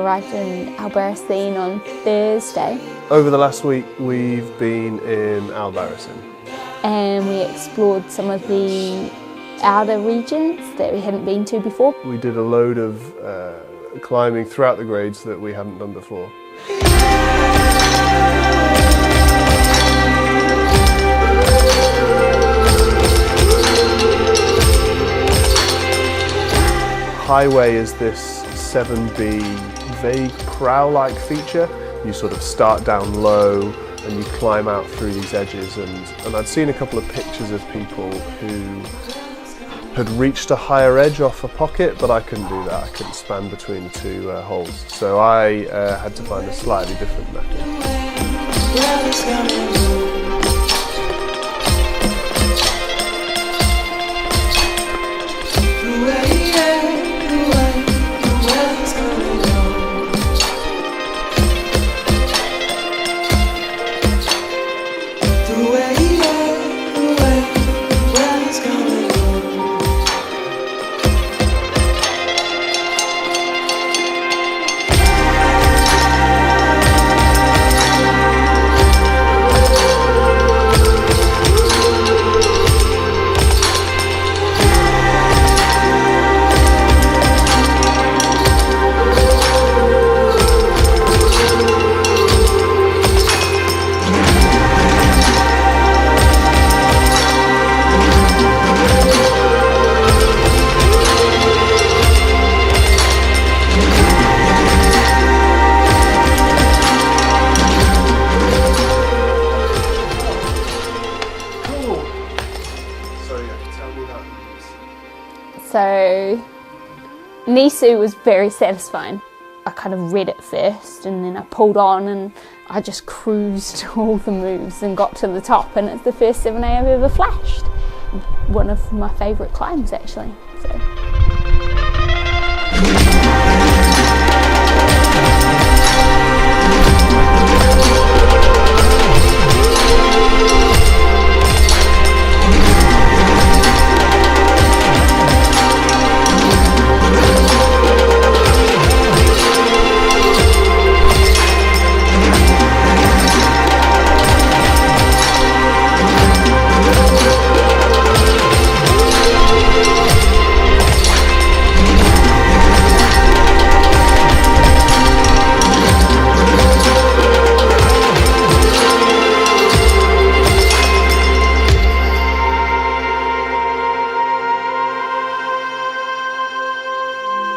arrived in Albarracin on Thursday. Over the last week we've been in Albarracin. And we explored some of the outer regions that we hadn't been to before. We did a load of climbing throughout the grades that we hadn't done before. Highway is this 7B vague prow-like feature. You sort of start down low and you climb out through these edges, and I'd seen a couple of pictures of people who had reached a higher edge off a pocket, but I couldn't do that. I couldn't span between the two holes. So I had to find a slightly different method. So Nisu was very satisfying. I kind of read it first and then I pulled on and I just cruised all the moves and got to the top, and it's the first 7A I've ever flashed. One of my favourite climbs actually. So.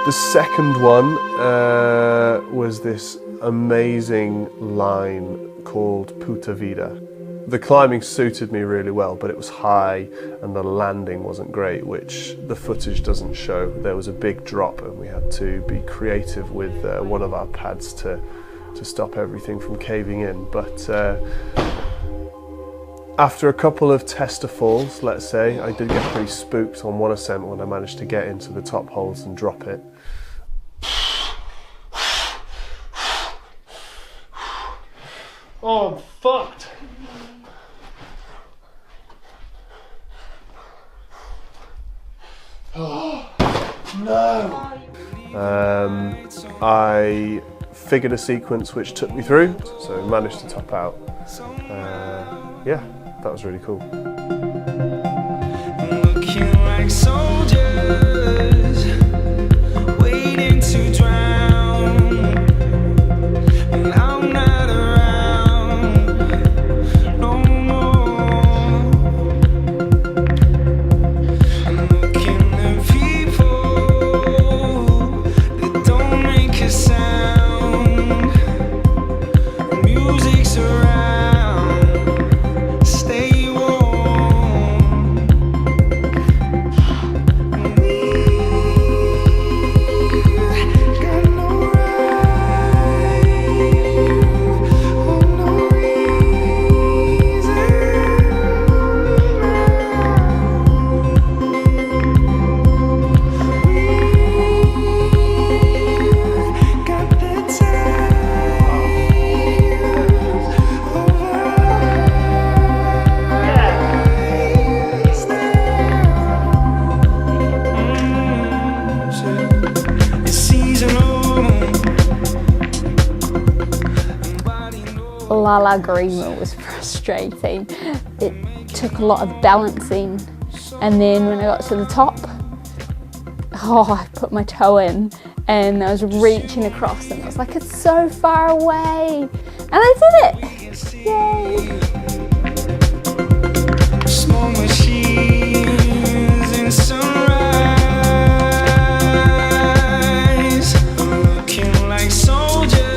The second one was this amazing line called Puta, Vida. The climbing suited me really well, but it was high and the landing wasn't great, which the footage doesn't show. There was a big drop and we had to be creative with one of our pads to stop everything from caving in. But after a couple of tester falls, let's say, I did get pretty spooked on one ascent when I managed to get into the top holes and drop it. Oh, I'm fucked. Oh, no. I figured a sequence which took me through, so managed to top out. Yeah, that was really cool. Looking like soldiers, waiting to drown, and I'm not around no more. I'm looking at people that don't make a sound. Music's around. Stay warm. La Lagrima was frustrating. It took a lot of balancing, and then when I got to the top, I put my toe in and I was reaching across and I was like, it's so far away, and I did it! Yay! Smoke machines in sunrise, looking like soldiers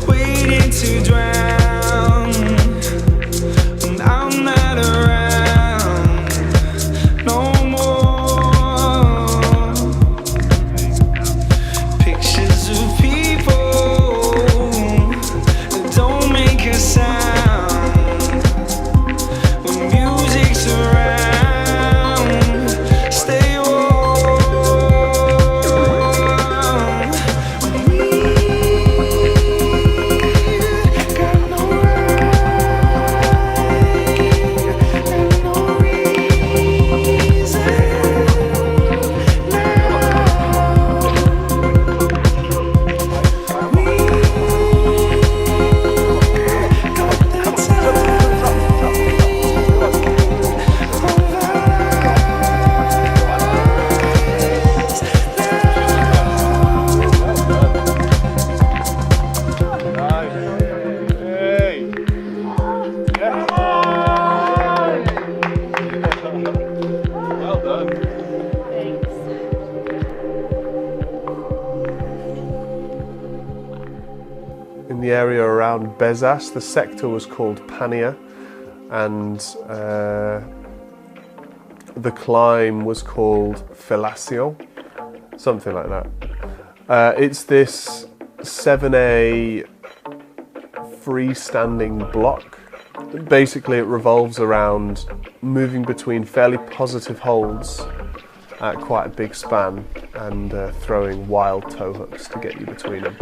waiting to drown. And I'm not around no more. Pictures of people that don't make a sound. In the area around Bezas, the sector was called Panea, and the climb was called Felación, something like that. It's this 7A freestanding block. Basically, it revolves around moving between fairly positive holds at quite a big span and throwing wild toe hooks to get you between them.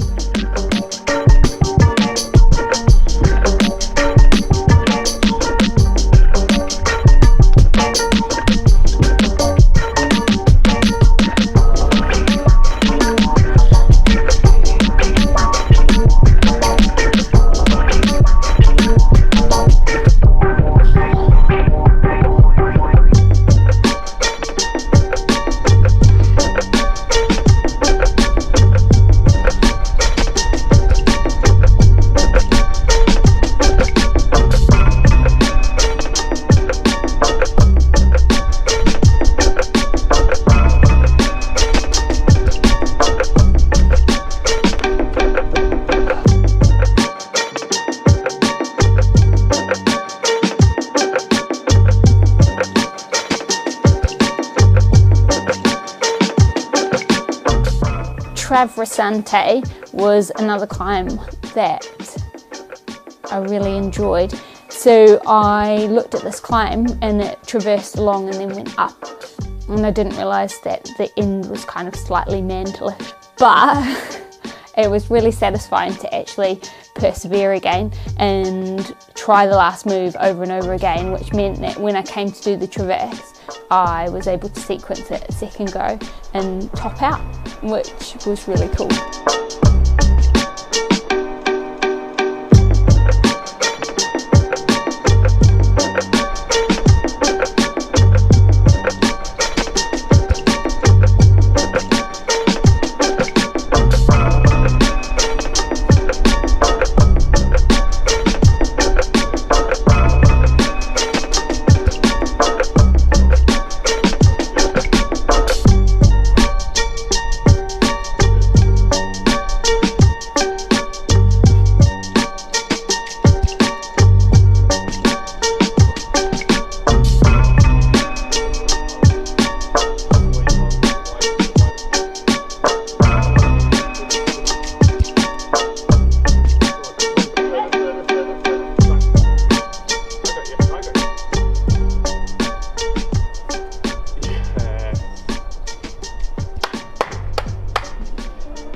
Trave Rasante was another climb that I really enjoyed. So I looked at this climb and it traversed along and then went up, and I didn't realise that the end was kind of slightly mantlish, but it was really satisfying to actually persevere again and try the last move over and over again, which meant that when I came to do the traverse, I was able to sequence it a second go and top out, which was really cool.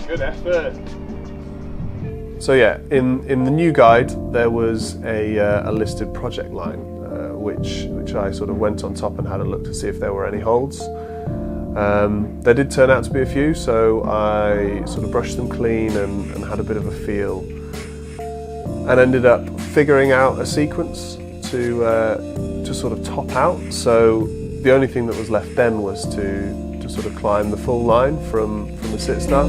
Good effort. So yeah, in the new guide there was a listed project line, which I sort of went on top and had a look to see if there were any holds. There did turn out to be a few, so I sort of brushed them clean and had a bit of a feel and ended up figuring out a sequence to sort of top out. So the only thing that was left then was to sort of climb the full line from the sit start.